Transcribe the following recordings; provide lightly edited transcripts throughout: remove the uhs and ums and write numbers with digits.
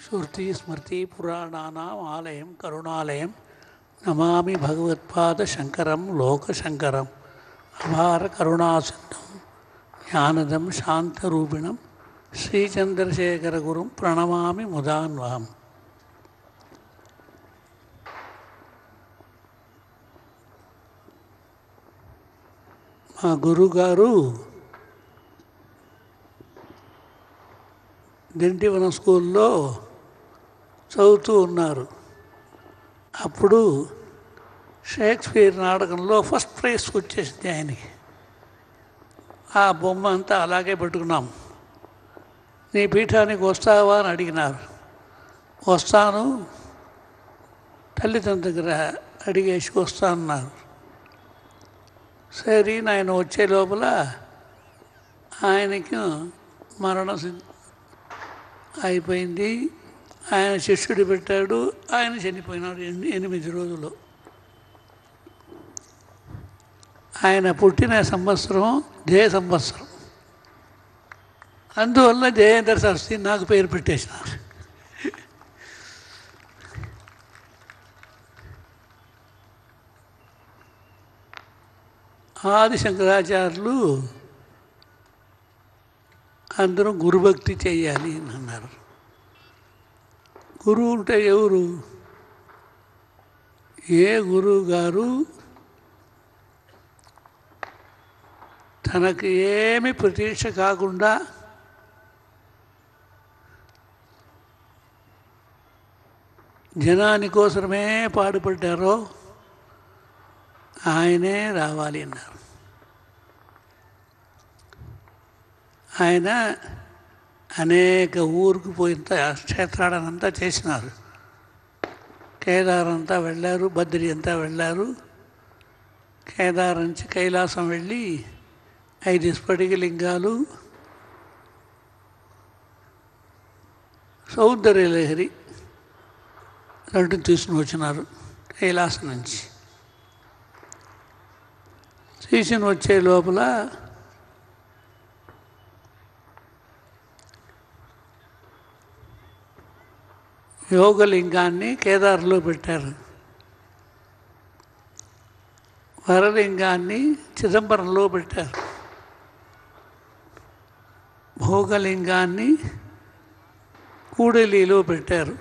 శృతి స్మృతి పురాణానాం ఆలయం కరుణాలయం నమామి భగవత్పాద శంకరం లోకశంకరం అపార కరుణాసింధుం జ్ఞానదం శాంతరూపిణం శ్రీచంద్రశేఖర గురుం ప్రణమామి ముదాన్వహం. మా గురువుగారు దింటివనం స్కూల్లో చదువుతూ ఉన్నారు. అప్పుడు షేక్స్పియర్ నాటకంలో ఫస్ట్ ప్రైజ్ వచ్చేసింది ఆయనకి. ఆ బొమ్మ అంతా అలాగే పెట్టుకున్నాం. నీ పీఠానికి వస్తావా అని అడిగినారు. వస్తాను, తల్లిదండ్రుల దగ్గర అడిగేసి వస్తానన్నారు. సరే ఆయన వచ్చే లోపల ఆయనకి మరణం అయిపోయింది. ఆయన శిష్యుడు పెట్టాడు, ఆయన చనిపోయినాడు 8 రోజులు. ఆయన పుట్టిన సంవత్సరం జయ సంవత్సరం. అందువల్ల జయేంద్ర సరస్వతి నాకు పేరు పెట్టేసినారు. ఆది శంకరాచార్యులు అందరూ గురుభక్తి చేయాలి అని అన్నారు. గురువు అంటే ఎవరు? ఏ గురువు గారు తనకు ఏమి ప్రతీక్ష కాకుండా జనాని కోసమే పాటుపడ్డారో ఆయనే రావాలి అన్నారు. ఆయన అనేక ఊరికి పోయినంత క్షేత్రాలనంతా చేసినారు. కేదార్ అంతా వెళ్ళారు, బద్రి అంతా వెళ్ళారు. కేదార్ నుంచి కైలాసం వెళ్ళి 5 స్ఫటిక లింగాలు, సౌందర్యలహరి 2 తీసుకుని వచ్చినారు కైలాసం నుంచి. తీసుకుని వచ్చే లోపల యోగలింగాన్ని కేదార్లో పెట్టారు. వరలింగాన్ని చిదంబరంలో పెట్టారు. భోగలింగాన్ని కూడలిలో పెట్టారు.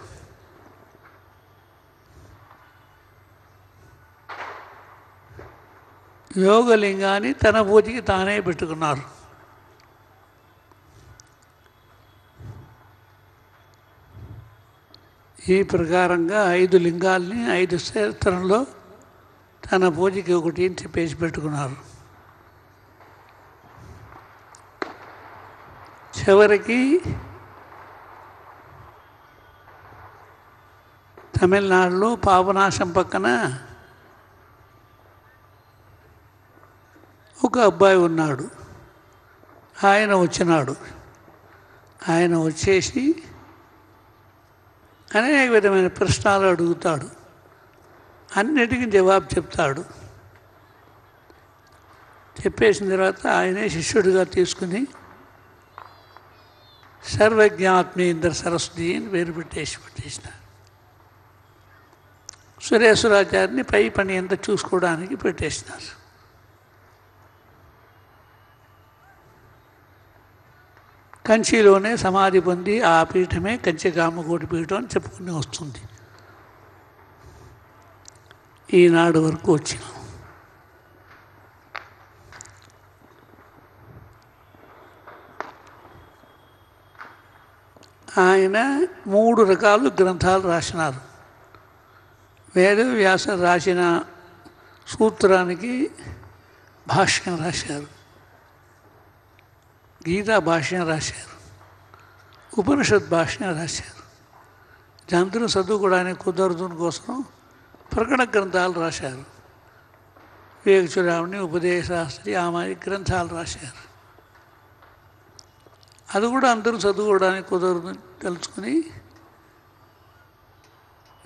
యోగలింగాన్ని తన పూజకి తానే పెట్టుకున్నారు. ఈ ప్రకారంగా 5 లింగాల్ని 5 క్షేత్రంలో తన పూజకి ఒకటి చెప్పేసి పెట్టుకున్నారు. చివరికి తమిళనాడులో పాపనాశం పక్కన ఒక అబ్బాయి ఉన్నాడు. ఆయన వచ్చినాడు. ఆయన వచ్చేసి అనేక విధమైన ప్రశ్నలు అడుగుతాడు. అన్నిటికీ జవాబు చెప్తాడు. చెప్పేసిన తర్వాత ఆయనే శిష్యుడిగా తీసుకుని సర్వజ్ఞాత్మేంద్ర సరస్వతి అని పేరు పెట్టేసినారు. సురేశ్వరాచార్యని పై పని ఎంత చూసుకోవడానికి పెట్టేసినారు. కంచిలోనే సమాధి పొంది ఆ పీఠమే కంచికామకోటి పీఠం అని చెప్పుకుని వస్తుంది. ఈనాడు వరకు వచ్చినాం. ఆయన 3 రకాలు గ్రంథాలు రాసినారు. వేదవ్యాస రాసిన సూత్రానికి భాష్యం రాశారు, గీతా భాష్యం రాశారు, ఉపనిషత్ భాష్యం రాశారు. జంతువులు చదువుకోవడానికి కుదరదుని కోసం ప్రకటన గ్రంథాలు రాశారు. వివేకచూడామణి, ఉపదేశాస్త్రి ఆమె గ్రంథాలు రాశారు. అది కూడా అందరూ చదువుకోవడానికి కుదరదు తెలుసుకుని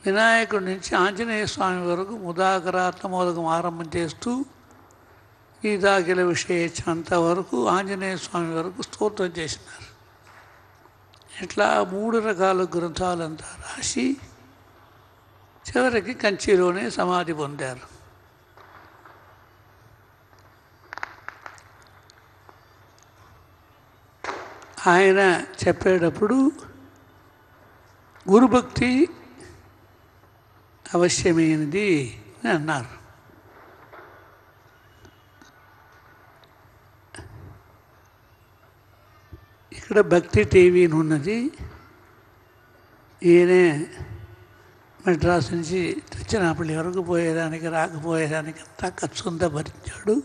వినాయకుడి నుంచి ఆంజనేయ స్వామి వరకు ముదాకరాత్మోదకం ఆరంభం చేస్తూ గీతాఖిల విషయ అంతవరకు ఆంజనేయ స్వామి వరకు స్తోత్రం చేసినారు. ఇట్లా 3 రకాల గ్రంథాలంతా రాసి చివరికి కంచిలోనే సమాధి పొందారు. ఆయన చెప్పేటప్పుడు గురుభక్తి అవశ్యమైనది అని అన్నారు. ఇక్కడ భక్తి టీవీ ఉన్నది. ఈయనే మెడ్రాస్ నుంచి తిరుచినాపల్లి వరకు పోయేదానికి రాకపోయేదానికి అంతా ఖర్చు అంతా భరించాడు.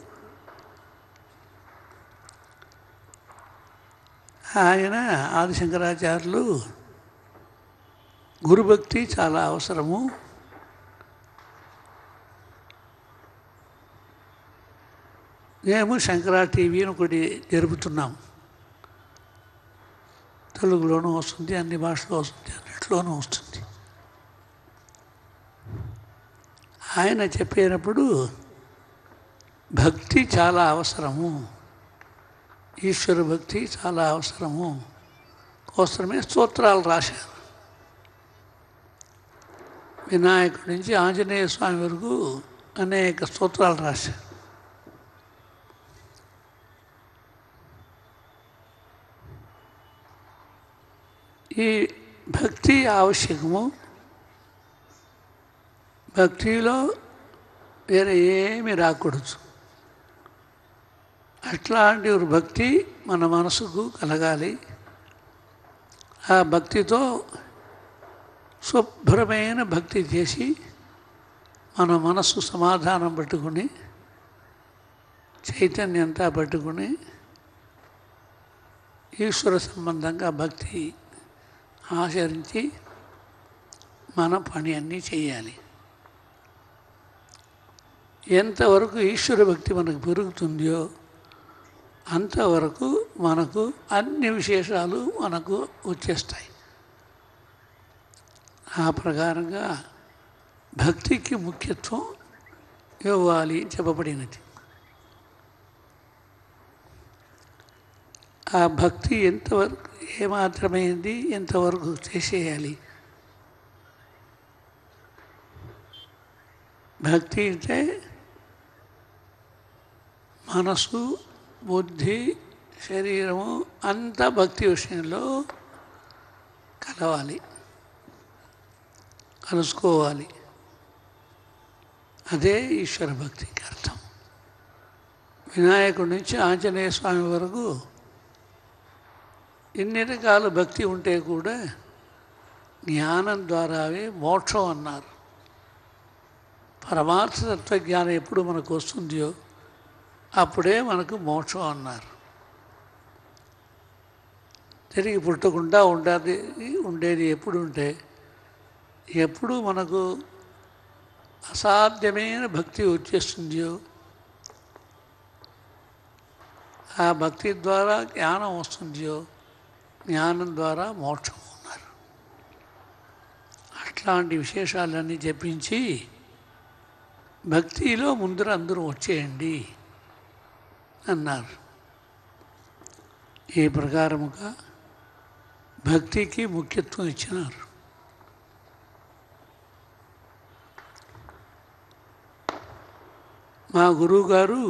ఆయన ఆదిశంకరాచార్యులు గురుభక్తి చాలా అవసరము, మేము శంకరా టీవీని ఒకటి జరుపుతున్నాం, తెలుగులోనూ వస్తుంది, అన్ని భాషలో వస్తుంది, అన్నిట్లోనూ వస్తుంది. ఆయన చెప్పేటప్పుడు భక్తి చాలా అవసరము, ఈశ్వర భక్తి చాలా అవసరము కోసమే స్తోత్రాలు రాశారు. వినాయకుడి నుంచి ఆంజనేయ స్వామి వరకు అనేక స్తోత్రాలు రాశారు. ఈ భక్తి ఆవశ్యకము. భక్తిలో వేరే ఏమీ రాకూడదు. అట్లాంటి ఒక భక్తి మన మనసుకు కలగాలి. ఆ భక్తితో శుభ్రమైన భక్తి చేసి మన మనస్సు సమాధానం పట్టుకుని చైతన్యంతా పట్టుకుని ఈశ్వర సంబంధంగా భక్తి ఆచరించి మన పని అన్నీ చేయాలి. ఎంతవరకు ఈశ్వర భక్తి మనకు పెరుగుతుందో అంతవరకు మనకు అన్ని విశేషాలు మనకు వచ్చేస్తాయి. ఆ ప్రకారంగా భక్తికి ముఖ్యత్వం ఇవ్వాలి చెప్పబడినది. ఆ భక్తి ఎంతవరకు ఏమాత్రమైంది, ఎంతవరకు చేసేయాలి. భక్తి అంటే మనసు, బుద్ధి, శరీరము అంతా భక్తి విషయంలో కలవాలి, కలుసుకోవాలి. అదే ఈశ్వర భక్తికి అర్థం. వినాయకుడి నుంచి ఆంజనేయ స్వామి వరకు ఇన్ని రకాల భక్తి ఉంటే కూడా జ్ఞానం ద్వారావే మోక్షం అన్నారు. పరమార్థ తత్వజ్ఞానం ఎప్పుడు మనకు వస్తుందో అప్పుడే మనకు మోక్షం అన్నారు. తిరిగి పుట్టకుండా ఉండేది ఎప్పుడు ఉంటే, ఎప్పుడు మనకు అసాధ్యమైన భక్తి వచ్చేస్తుందో ఆ భక్తి ద్వారా జ్ఞానం వస్తుందో జ్ఞానం ద్వారా మోక్షం ఉన్నారు. అట్లాంటి విశేషాలన్నీ చెప్పించి భక్తిలో ముందర అందరూ వచ్చేయండి అన్నారు. ఈ ప్రకారముగా భక్తికి ముఖ్యత్వం ఇచ్చినారు. మా గురువుగారు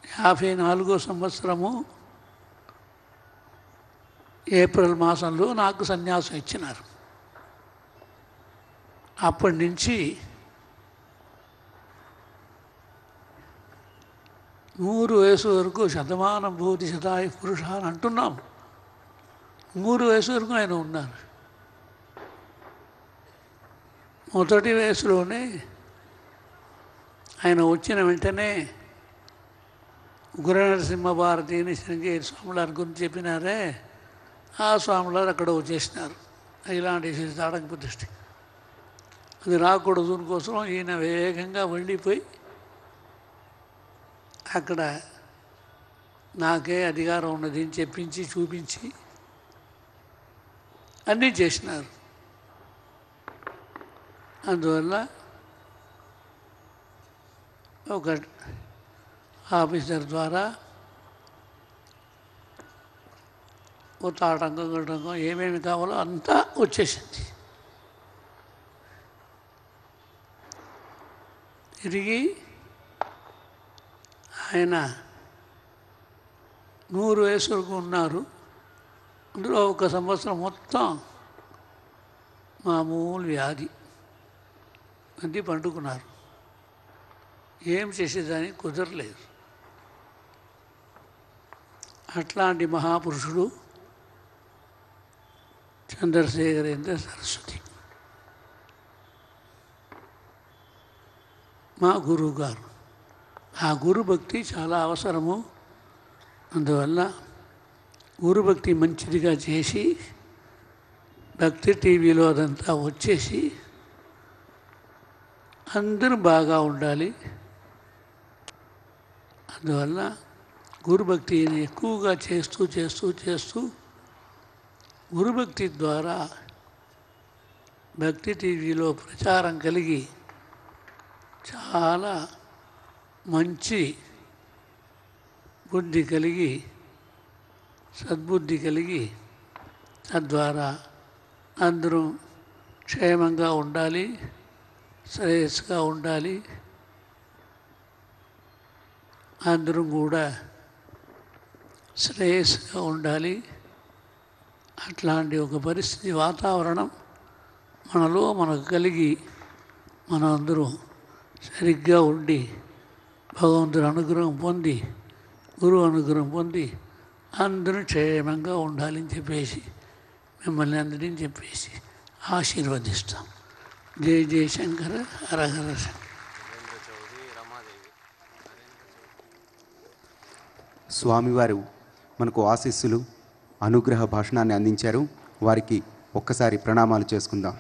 54వ సంవత్సరము ఏప్రిల్ మాసంలో నాకు సన్యాసం ఇచ్చినారు. అప్పటి నుంచి 100 వయసు వరకు శతమానం భూతి శతాయు పురుష అని అంటున్నాం. 100 వయసు వరకు ఆయన ఉన్నారు. మొదటి వయసులోనే ఆయన వచ్చిన వెంటనే గురు నరసింహ భారతిని శృంగేరి స్వాములారి గురించి చెప్పినారే, ఆ స్వాములారు అక్కడ వచ్చేసినారు. ఇలాంటి తాడక ప్రతిష్ఠ అది రాకూడదు కోసం ఈయన వేగంగా వెళ్ళిపోయి అక్కడ నాకే అధికారం ఉన్నది అని చెప్పించి చూపించి అన్నీ చేసినారు. అందువల్ల ఒక ఆఫీసర్ ద్వారా కొత్త ఆటంకం గటంకం ఏమేమి కావాలో అంతా వచ్చేసింది. తిరిగి ఆయన 100 వయసు వరకు ఉన్నారు. అందులో 1 సంవత్సరం మొత్తం మామూలు వ్యాధి అంది పండుకున్నారు. ఏం చేసేదానికి కుదరలేదు. అట్లాంటి మహాపురుషుడు చంద్రశేఖరేంద్ర సరస్వతి మా గురువు గారు. ఆ గురుభక్తి చాలా అవసరము. అందువల్ల గురుభక్తి మంచిదిగా చేసి భక్తి టీవీలో అదంతా వచ్చేసి అందరూ బాగా ఉండాలి. అందువల్ల గురుభక్తిని ఎక్కువగా చేస్తూ చేస్తూ చేస్తూ గురుభక్తి ద్వారా భక్తి టీవీలో ప్రచారం కలిగి చాలా మంచి బుద్ధి కలిగి సద్బుద్ధి కలిగి తద్వారా అందరూ క్షేమంగా ఉండాలి, శ్రేయస్సుగా ఉండాలి. అందరూ కూడా శ్రేయస్సుగా ఉండాలి. అట్లాంటి ఒక పరిస్థితి వాతావరణం మనకు కలిగి మనందరూ సరిగ్గా ఉండి భగవంతుని అనుగ్రహం పొంది గురువు అనుగ్రహం పొంది అందరూ క్షేమంగా ఉండాలని చెప్పేసి మిమ్మల్ని అందరినీ చెప్పేసి ఆశీర్వదిస్తాం. జయ జయ శంకర హర హర శంకర. స్వామివారు మనకు ఆశీస్సులు అనుగ్రహ భాషణాన్ని అందించారు. వారికి ఒక్కసారి ప్రణామాలు చేసుకుందాం.